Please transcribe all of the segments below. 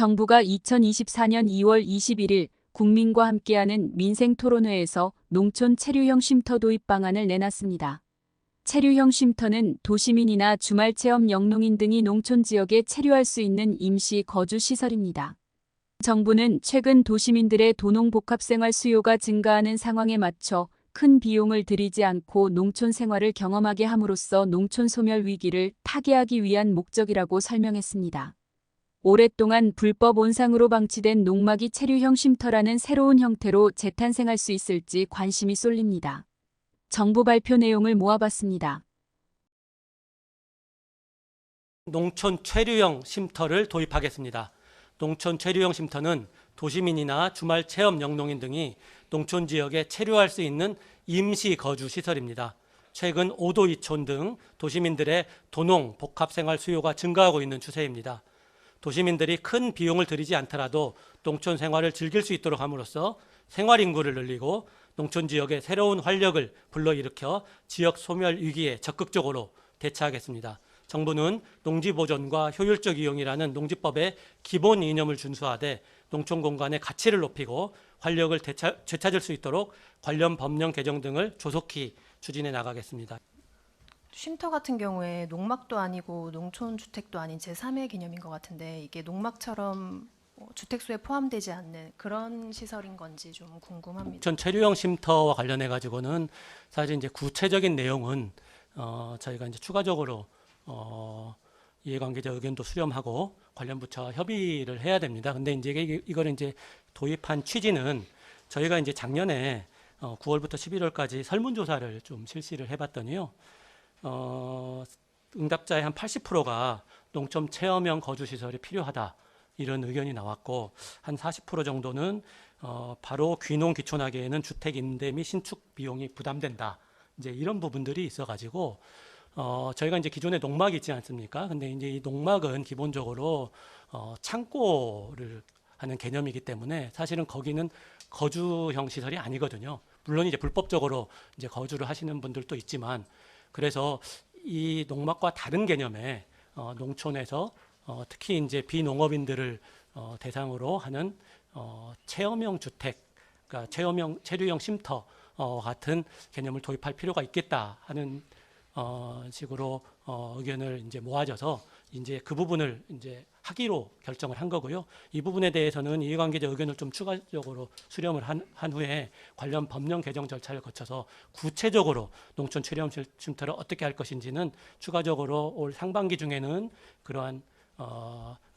정부가 2024년 2월 21일 국민과 함께하는 민생토론회에서 농촌 체류형 쉼터 도입 방안을 내놨습니다. 체류형 쉼터는 도시민이나 주말체험 영농인 등이 농촌 지역에 체류할 수 있는 임시 거주 시설입니다. 정부는 최근 도시민들의 도농복합생활 수요가 증가하는 상황에 맞춰 큰 비용을 들이지 않고 농촌 생활을 경험하게 함으로써 농촌 소멸 위기를 타개하기 위한 목적이라고 설명했습니다. 오랫동안 불법 온상으로 방치된 농막이 체류형 쉼터라는 새로운 형태로 재탄생할 수 있을지 관심이 쏠립니다. 정부 발표 내용을 모아봤습니다. 농촌 체류형 쉼터를 도입하겠습니다. 농촌 체류형 쉼터는 도시민이나 주말 체험 영농인 등이 농촌 지역에 체류할 수 있는 임시 거주 시설입니다. 최근 5도 2촌 등 도시민들의 도농 복합생활 수요가 증가하고 있는 추세입니다. 도시민들이 큰 비용을 들이지 않더라도 농촌 생활을 즐길 수 있도록 함으로써 생활 인구를 늘리고 농촌 지역에 새로운 활력을 불러일으켜 지역 소멸 위기에 적극적으로 대처하겠습니다. 정부는 농지 보존과 효율적 이용이라는 농지법의 기본 이념을 준수하되 농촌 공간의 가치를 높이고 활력을 되찾을 수 있도록 관련 법령 개정 등을 조속히 추진해 나가겠습니다. 쉼터 같은 경우에 농막도 아니고 농촌 주택도 아닌 제3의 개념인 것 같은데 이게 농막처럼 주택수에 포함되지 않는 그런 시설인 건지 좀 궁금합니다. 농촌 체류형 쉼터와 관련해 가지고는 사실 이제 구체적인 내용은 저희가 이제 추가적으로 이해관계자 의견도 수렴하고 관련 부처와 협의를 해야 됩니다. 근데 이제 이거를 이제 도입한 취지는 저희가 이제 작년에 9월부터 11월까지 설문조사를 좀 실시를 해봤더니요. 응답자의 한 80%가 농촌 체험형 거주시설이 필요하다 이런 의견이 나왔고 한 40% 정도는 바로 귀농 귀촌하기에는 주택 임대 및 신축 비용이 부담된다 이제 이런 부분들이 있어가지고 저희가 이제 기존에 농막이 있지 않습니까? 근데 이제 이 농막은 기본적으로 창고를 하는 개념이기 때문에 사실은 거기는 거주형 시설이 아니거든요. 물론 이제 불법적으로 이제 거주를 하시는 분들도 있지만 그래서 이 농막과 다른 개념의 농촌에서 특히 이제 비농업인들을 대상으로 하는 체험형 주택, 그러니까 체류형 쉼터 같은 개념을 도입할 필요가 있겠다 하는 식으로 의견을 이제 모아져서 이제 그 부분을 이제 하기로 결정을 한 거고요. 이 부분에 대해서는 이해관계자 의견을 좀 추가적으로 수렴을 한 후에 관련 법령 개정 절차를 거쳐서 구체적으로 농촌 체류형 쉼터를 어떻게 할 것인지는 추가적으로 올 상반기 중에는 그러한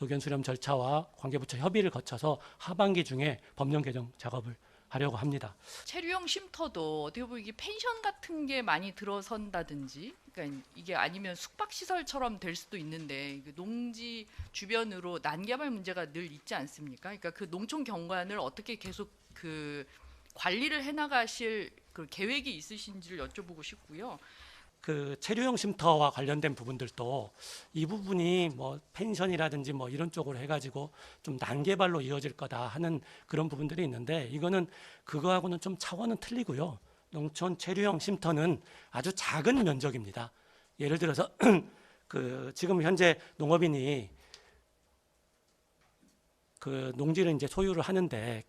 의견 수렴 절차와 관계부처 협의를 거쳐서 하반기 중에 법령 개정 작업을 하려고 합니다. 체류형 쉼터도 어떻게 보면 이게 펜션 같은 게 많이 들어선다든지, 그러니까 이게 아니면 숙박 시설처럼 될 수도 있는데 농지 주변으로 난개발 문제가 늘 있지 않습니까? 그러니까 그 농촌 경관을 어떻게 계속 그 관리를 해나가실 그 계획이 있으신지를 여쭤보고 싶고요. 그 체류형 쉼터와 관련된 부분들도 이 부분이 뭐 펜션이라든지 뭐 이런 쪽으로 해가지고 좀 난개발로 이어질 거다 하는 그런 부분들이 있는데 이거는 그거하고는 좀 차원은 틀리고요. 농촌 체류형 쉼터는 아주 작은 면적입니다. 예를 들어서 그 지금 현재 농업인이 그 농지를 이제 소유를 하는데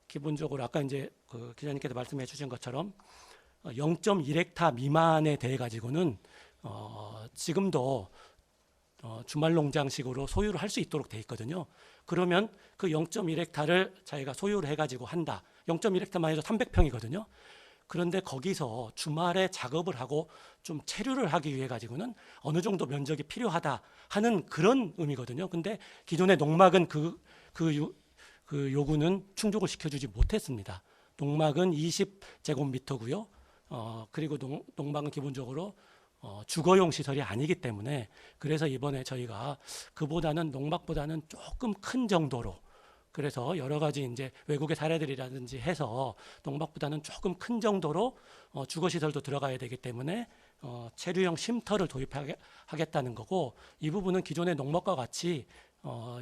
기본적으로 아까 이제 그 기자님께서 말씀해 주신 것처럼 0.1헥타 미만에 대해 가지고는 지금도 주말 농장식으로 소유를 할 수 있도록 돼 있거든요. 그러면 그 0.1헥타를 자기가 소유를 해가지고 한다. 0.1헥타만 해도 300평이거든요. 그런데 거기서 주말에 작업을 하고 좀 체류를 하기 위해 가지고는 어느 정도 면적이 필요하다 하는 그런 의미거든요. 근데 기존의 농막은 그 요구는 충족을 시켜주지 못했습니다. 농막은 20제곱미터고요. 그리고 농막은 기본적으로 주거용 시설이 아니기 때문에 그래서 이번에 저희가 그보다는 농막보다는 조금 큰 정도로 그래서 여러 가지 이제 외국의 사례들이라든지 해서 농막보다는 조금 큰 정도로 주거 시설도 들어가야 되기 때문에 체류형 쉼터를 도입하겠다는 거고 이 부분은 기존의 농막과 같이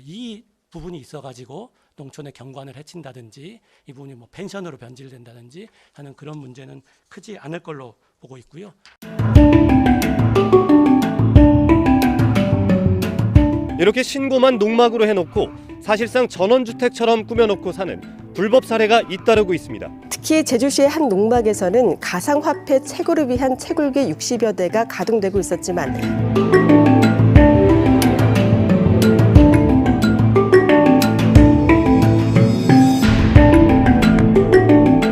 이 부분이 있어가지고 농촌의 경관을 해친다든지 이 부분이 뭐 펜션으로 변질된다든지 하는 그런 문제는 크지 않을 걸로 보고 있고요. 이렇게 신고만 농막으로 해놓고 사실상 전원주택처럼 꾸며놓고 사는 불법 사례가 잇따르고 있습니다. 특히 제주시의 한 농막에서는 가상화폐 채굴을 위한 채굴기 60여 대가 가동되고 있었지만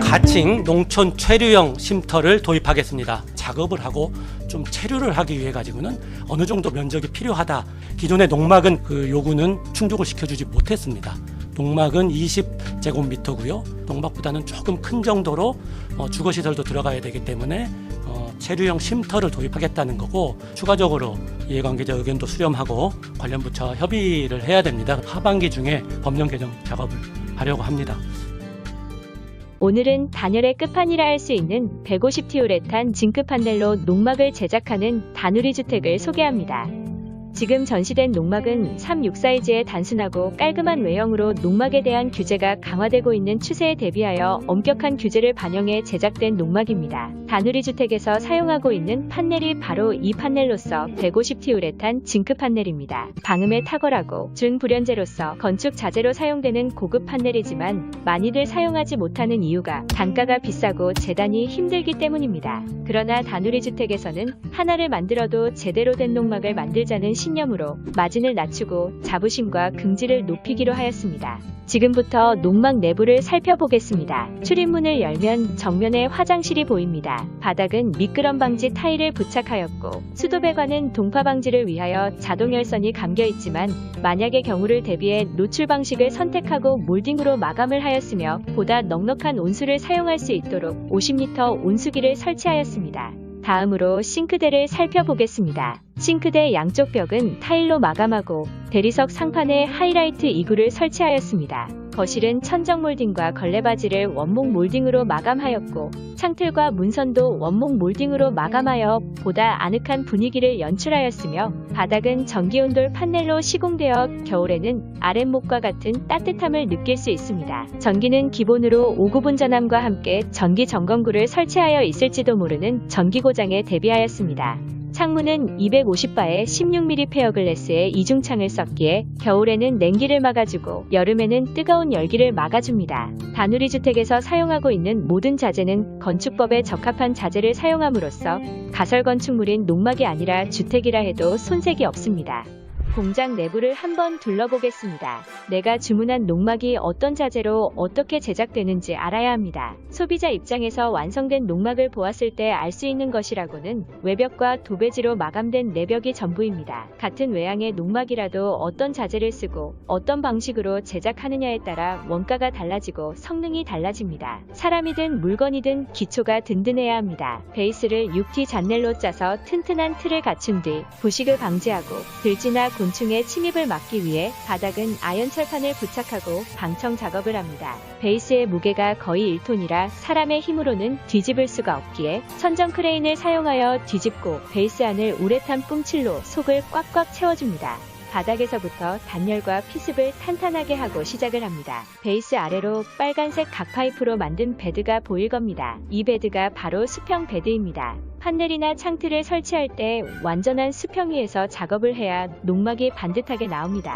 가칭 농촌 체류형 쉼터를 도입하겠습니다. 작업을 하고 좀 체류를 하기 위해 가지고는 어느 정도 면적이 필요하다. 기존의 농막은 그 요구는 충족을 시켜주지 못했습니다. 농막은 20제곱미터고요. 농막보다는 조금 큰 정도로 주거시설도 들어가야 되기 때문에 체류형 쉼터를 도입하겠다는 거고, 추가적으로 이해관계자 의견도 수렴하고 관련 부처와 협의를 해야 됩니다. 하반기 중에 법령 개정 작업을 하려고 합니다. 오늘은 단열의 끝판이라 할 수 있는 150티우레탄 징크 판넬로 농막을 제작하는 다누리 주택을 소개합니다. 지금 전시된 농막은 3.6 사이즈의 단순하고 깔끔한 외형으로 농막에 대한 규제가 강화되고 있는 추세에 대비하여 엄격한 규제를 반영해 제작된 농막입니다. 다누리 주택에서 사용하고 있는 판넬이 바로 이 판넬로서 150티우레탄 징크 판넬입니다. 방음에 탁월하고 준불연제로서 건축 자재로 사용되는 고급 판넬이지만 많이들 사용하지 못하는 이유가 단가가 비싸고 재단이 힘들기 때문입니다. 그러나 다누리 주택에서는 하나를 만들어도 제대로 된 농막을 만들자는 신념으로 마진을 낮추고 자부심과 긍지를 높이기로 하였습니다. 지금부터 농막 내부를 살펴보겠습니다. 출입문을 열면 정면에 화장실이 보입니다. 바닥은 미끄럼 방지 타일을 부착하였고 수도배관은 동파 방지를 위하여 자동 열선이 감겨 있지만 만약의 경우를 대비해 노출 방식을 선택하고 몰딩으로 마감을 하였으며 보다 넉넉한 온수를 사용할 수 있도록 50리터 온수기를 설치하였습니다. 다음으로 싱크대를 살펴보겠습니다. 싱크대 양쪽 벽은 타일로 마감하고 대리석 상판에 하이라이트 이구를 설치하였습니다. 거실은 천정 몰딩과 걸레바지를 원목 몰딩으로 마감하였고 창틀과 문선도 원목 몰딩으로 마감하여 보다 아늑한 분위기를 연출하였으며 바닥은 전기온돌 판넬로 시공되어 겨울에는 아랫목과 같은 따뜻함을 느낄 수 있습니다. 전기는 기본으로 5구분 전함과 함께 전기 점검구를 설치하여 있을지도 모르는 전기 고장에 대비하였습니다. 창문은 250바의 16mm 페어글래스에 이중창을 썼기에 겨울에는 냉기를 막아주고 여름에는 뜨거운 열기를 막아줍니다. 다누리 주택에서 사용하고 있는 모든 자재는 건축법에 적합한 자재를 사용함으로써 가설 건축물인 농막이 아니라 주택이라 해도 손색이 없습니다. 공장 내부를 한번 둘러보겠습니다. 내가 주문한 농막이 어떤 자재로 어떻게 제작되는지 알아야 합니다. 소비자 입장에서 완성된 농막을 보았을 때 알 수 있는 것이라고는 외벽과 도배지로 마감된 내벽이 전부입니다. 같은 외양의 농막이라도 어떤 자재를 쓰고 어떤 방식으로 제작하느냐에 따라 원가가 달라지고 성능이 달라집니다. 사람이든 물건이든 기초가 든든해야 합니다. 베이스를 6T 잔넬로 짜서 튼튼한 틀을 갖춘 뒤 부식을 방지하고 들지나 곤충의 침입을 막기 위해 바닥은 아연 철판을 부착하고 방청 작업을 합니다. 베이스의 무게가 거의 1톤이라 사람의 힘으로는 뒤집을 수가 없기에 천정 크레인을 사용하여 뒤집고 베이스 안을 우레탄 뿡칠로 속을 꽉꽉 채워줍니다. 바닥에서부터 단열과 피습을 탄탄하게 하고 시작을 합니다. 베이스 아래로 빨간색 각파이프로 만든 베드가 보일 겁니다. 이 베드가 바로 수평 베드입니다. 판넬이나 창틀을 설치할 때 완전한 수평 위에서 작업을 해야 농막이 반듯하게 나옵니다.